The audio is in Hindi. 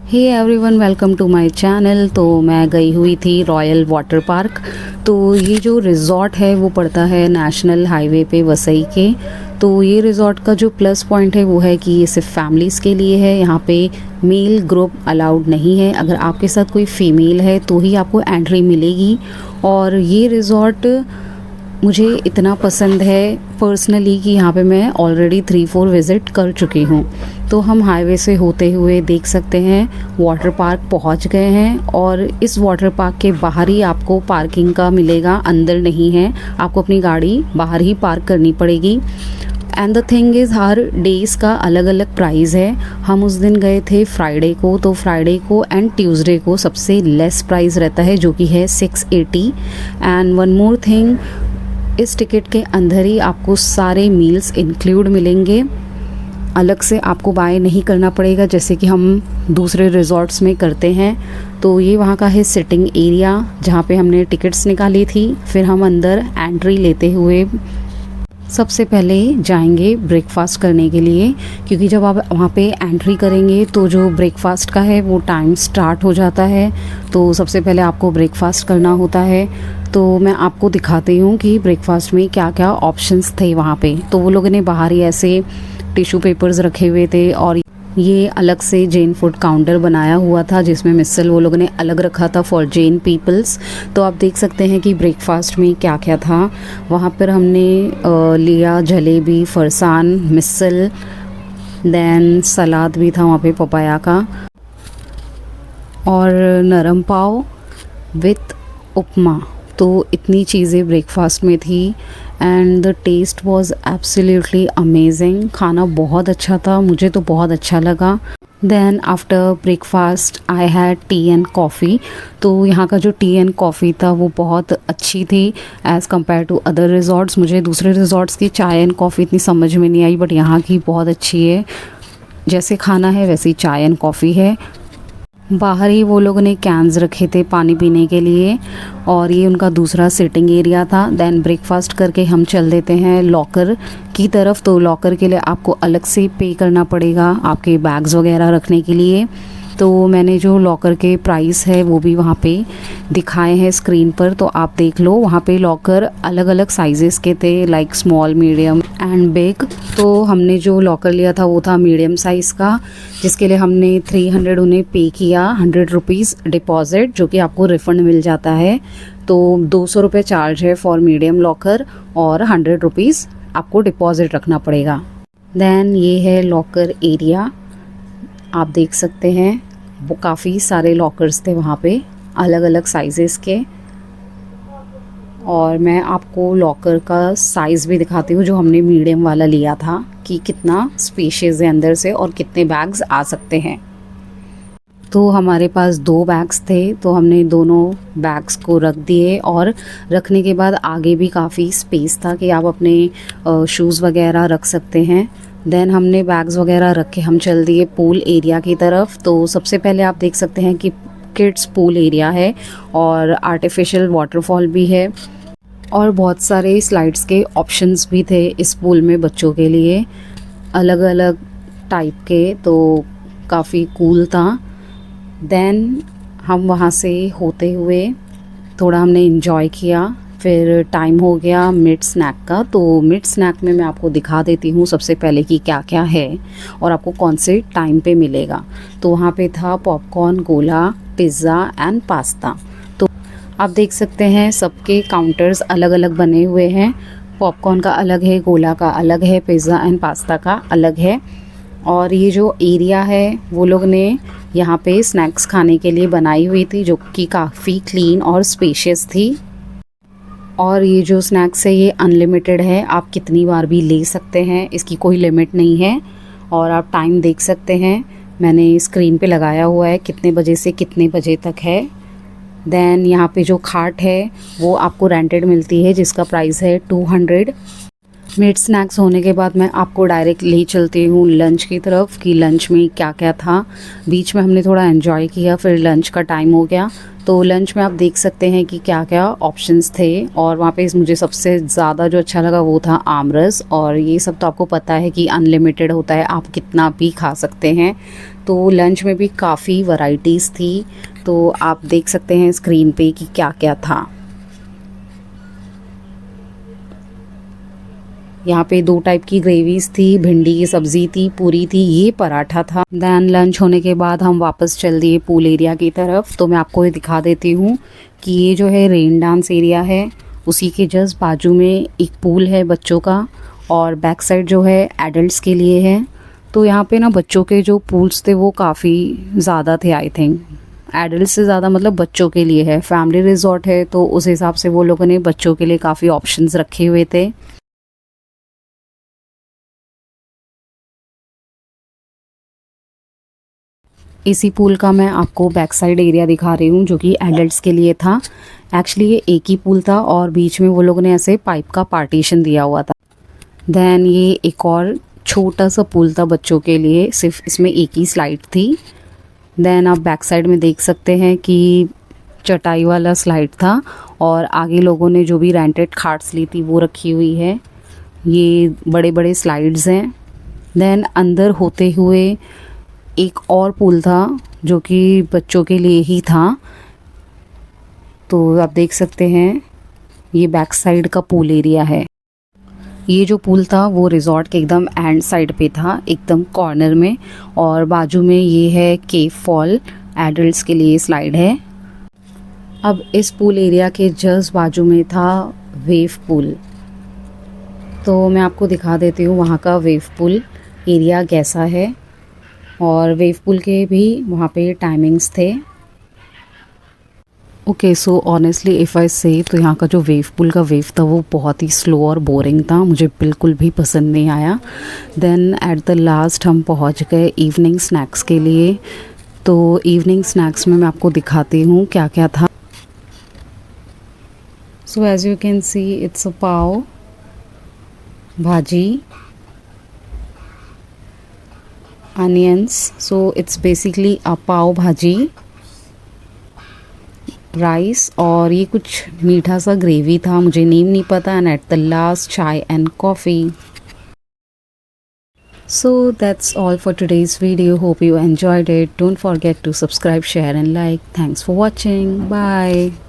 Hey everyone, welcome to my channel. तो मैं गई हुई थी रॉयल वाटर पार्क। तो ये जो रिज़ॉर्ट है वो पड़ता है नेशनल हाईवे पे वसई के। तो ये रिज़ॉर्ट का जो प्लस पॉइंट है वो है कि ये सिर्फ फैमिलीज़ के लिए है। यहाँ पे मेल ग्रुप अलाउड नहीं है। अगर आपके साथ कोई फीमेल है तो ही आपको एंट्री मिलेगी। और ये रिज़ॉर्ट मुझे इतना पसंद है पर्सनली कि यहाँ पे मैं ऑलरेडी 3-4 विज़िट कर चुकी हूँ। तो हम हाईवे से होते हुए देख सकते हैं वाटर पार्क पहुँच गए हैं। और इस वाटर पार्क के बाहर ही आपको पार्किंग का मिलेगा, अंदर नहीं है। आपको अपनी गाड़ी बाहर ही पार्क करनी पड़ेगी। And the thing is her days का अलग अलग प्राइस है। हम उस दिन गए थे फ्राइडे को, तो फ्राइडे को एंड ट्यूसडे को सबसे लेस प्राइस रहता है जो कि है 680। एंड वन मोर थिंग, इस टिकट के अंदर ही आपको सारे मील्स इंक्लूड मिलेंगे। अलग से आपको बाय नहीं करना पड़ेगा जैसे कि हम दूसरे रिजॉर्ट्स में करते हैं। तो ये वहाँ का है सिटिंग एरिया जहाँ पे हमने टिकट्स निकाली थी। फिर हम अंदर एंट्री लेते हुए सबसे पहले जाएंगे ब्रेकफास्ट करने के लिए, क्योंकि जब आप वहाँ पे एंट्री करेंगे तो जो ब्रेकफास्ट का है वो टाइम स्टार्ट हो जाता है। तो सबसे पहले आपको ब्रेकफास्ट करना होता है। तो मैं आपको दिखाती हूँ कि ब्रेकफास्ट में क्या क्या ऑप्शंस थे वहाँ पे। तो वो लोगों ने बाहर ही ऐसे टिश्यू पेपर्स रखे हुए थे और ये अलग से जैन फूड काउंटर बनाया हुआ था जिसमें मिसल वो लोगों ने अलग रखा था फॉर जैन पीपल्स। तो आप देख सकते हैं कि ब्रेकफास्ट में क्या क्या था। वहाँ पर हमने लिया जलेबी, फरसान, मिसल, देन सलाद भी था वहाँ पे पपाया का, और नरम पाव विथ उपमा। तो इतनी चीज़ें ब्रेकफास्ट में थी and the taste was absolutely amazing. खाना बहुत अच्छा था, मुझे तो बहुत अच्छा लगा। Then after breakfast I had tea and coffee. तो यहाँ का जो टी एंड कॉफ़ी था वो बहुत अच्छी थी as compare to other resorts. मुझे दूसरे रिजॉर्ट्स की चाय एंड कॉफ़ी इतनी समझ में नहीं आई, बट यहाँ की बहुत अच्छी है। जैसे खाना है वैसी चाय एंड कॉफ़ी है। बाहर ही वो लोगों ने कैंस रखे थे पानी पीने के लिए, और ये उनका दूसरा सिटिंग एरिया था। देन ब्रेकफास्ट करके हम चल देते हैं लॉकर की तरफ। तो लॉकर के लिए आपको अलग से पे करना पड़ेगा आपके बैग्स वगैरह रखने के लिए। तो मैंने जो लॉकर के प्राइस है वो भी वहाँ पे दिखाए हैं स्क्रीन पर, तो आप देख लो। वहाँ पे लॉकर अलग अलग साइजेस के थे, like small, medium and big. तो हमने जो लॉकर लिया था वो था मीडियम साइज़ का, जिसके लिए हमने 300 उन्हें पे किया, 100 रुपीज़ डिपॉज़िट, जो कि आपको रिफ़ंड मिल जाता है। तो 200 रुपये चार्ज है फॉर मीडियम लॉकर और 100 रुपीज़ आपको डिपॉज़िट रखना पड़ेगा। देन ये है लॉकर एरिया, आप देख सकते हैं वो काफ़ी सारे लॉकर्स थे वहाँ पे अलग अलग साइजेस के। और मैं आपको लॉकर का साइज़ भी दिखाती हूँ जो हमने मीडियम वाला लिया था, कि कितना स्पेशियस है अंदर से और कितने बैग्स आ सकते हैं। तो हमारे पास 2 बैग्स थे, तो हमने दोनों बैग्स को रख दिए। और रखने के बाद आगे भी काफ़ी स्पेस था कि आप अपने शूज़ वगैरह रख सकते हैं। देन हमने बैग्स वगैरह रख के हम चल दिए पूल एरिया की तरफ। तो सबसे पहले आप देख सकते हैं कि किड्स पूल एरिया है और आर्टिफिशियल वाटरफॉल भी है, और बहुत सारे स्लाइड्स के ऑप्शंस भी थे इस पूल में बच्चों के लिए, अलग अलग टाइप के। तो काफ़ी कूल था। देन हम वहाँ से होते हुए थोड़ा हमने इन्जॉय किया। फिर टाइम हो गया मिड स्नैक का। तो मिड स्नैक में मैं आपको दिखा देती हूँ सबसे पहले कि क्या क्या है और आपको कौन से टाइम पे मिलेगा। तो वहाँ पे था पॉपकॉर्न, गोला, पिज़्ज़ा एंड पास्ता। तो आप देख सकते हैं सबके काउंटर्स अलग अलग बने हुए हैं। पॉपकॉर्न का अलग है, गोला का अलग है, पिज़्ज़ा एंड पास्ता का अलग है। और ये जो एरिया है वो लोग ने यहाँ पे स्नैक्स खाने के लिए बनाई हुई थी, जो कि काफ़ी क्लीन और स्पेशियस थी। और ये जो स्नैक्स है ये अनलिमिटेड है, आप कितनी बार भी ले सकते हैं, इसकी कोई लिमिट नहीं है। और आप टाइम देख सकते हैं, मैंने स्क्रीन पे लगाया हुआ है कितने बजे से कितने बजे तक है। देन यहाँ पे जो खाट है वो आपको रेंटेड मिलती है, जिसका प्राइस है 200। मिड स्नैक्स होने के बाद मैं आपको डायरेक्ट ले चलती हूँ लंच की तरफ, कि लंच में क्या क्या था। बीच में हमने थोड़ा एंजॉय किया, फिर लंच का टाइम हो गया। तो लंच में आप देख सकते हैं कि क्या क्या ऑप्शंस थे। और वहाँ पे मुझे सबसे ज़्यादा जो अच्छा लगा वो था आमरस। और ये सब तो आपको पता है कि अनलिमिटेड होता है, आप कितना भी खा सकते हैं। तो लंच में भी काफ़ी वैरायटीज़ थी, तो आप देख सकते हैं स्क्रीन पे कि क्या क्या था। यहाँ पे 2 टाइप की ग्रेवीज थी, भिंडी की सब्ज़ी थी, पूरी थी, ये पराठा था। देन लंच होने के बाद हम वापस चल दिए पूल एरिया की तरफ। तो मैं आपको ये दिखा देती हूँ कि ये जो है रेन डांस एरिया है, उसी के जस्ट बाजू में एक पूल है बच्चों का, और बैक साइड जो है एडल्ट्स के लिए है। तो यहाँ पे ना बच्चों के जो पूल्स थे वो काफ़ी ज़्यादा थे, आई थिंक एडल्ट से ज़्यादा, मतलब बच्चों के लिए है। फैमिली रिजॉर्ट है तो उस हिसाब से वो लोगों ने बच्चों के लिए काफ़ी ऑप्शंस रखे हुए थे। इसी पूल का मैं आपको बैक साइड एरिया दिखा रही हूँ जो कि एडल्ट्स के लिए था। एक्चुअली ये एक ही पूल था और बीच में वो लोगों ने ऐसे पाइप का पार्टीशन दिया हुआ था। देन ये एक और छोटा सा पूल था बच्चों के लिए, सिर्फ इसमें एक ही स्लाइड थी। देन आप बैक साइड में देख सकते हैं कि चटाई वाला स्लाइड था, और आगे लोगों ने जो भी रेंटेड कार्ट्स ली थी वो रखी हुई है। ये बड़े बड़े स्लाइड्स हैं। देन अंदर होते हुए एक और पूल था जो कि बच्चों के लिए ही था। तो आप देख सकते हैं ये बैक साइड का पूल एरिया है। ये जो पूल था वो रिजॉर्ट के एकदम एंड साइड पे था, एकदम कॉर्नर में, और बाजू में ये है केव फॉल, एडल्ट्स के लिए स्लाइड है। अब इस पूल एरिया के जस्ट बाजू में था वेव पूल। तो मैं आपको दिखा देती हूँ वहाँ का वेव पूल एरिया कैसा है, और वेव पूल के भी वहाँ पे टाइमिंग्स थे। Okay, so honestly if I से, तो यहाँ का जो वेव पूल का वेव था वो बहुत ही स्लो और बोरिंग था, मुझे बिल्कुल भी पसंद नहीं आया। देन एट द लास्ट हम पहुँच गए इवनिंग स्नैक्स के लिए। तो इवनिंग स्नैक्स में मैं आपको दिखाती हूँ क्या क्या था। So as you can see it's a pav bhaji, onions, so it's basically a पाव भाजी, राइस, और ये कुछ मीठा सा ग्रेवी था, मुझे नेम नहीं पता, एंड एट द लास्ट चाय and coffee. So that's all for today's video. Hope you enjoyed it. Don't forget to subscribe, share and like. Thanks for watching. Bye.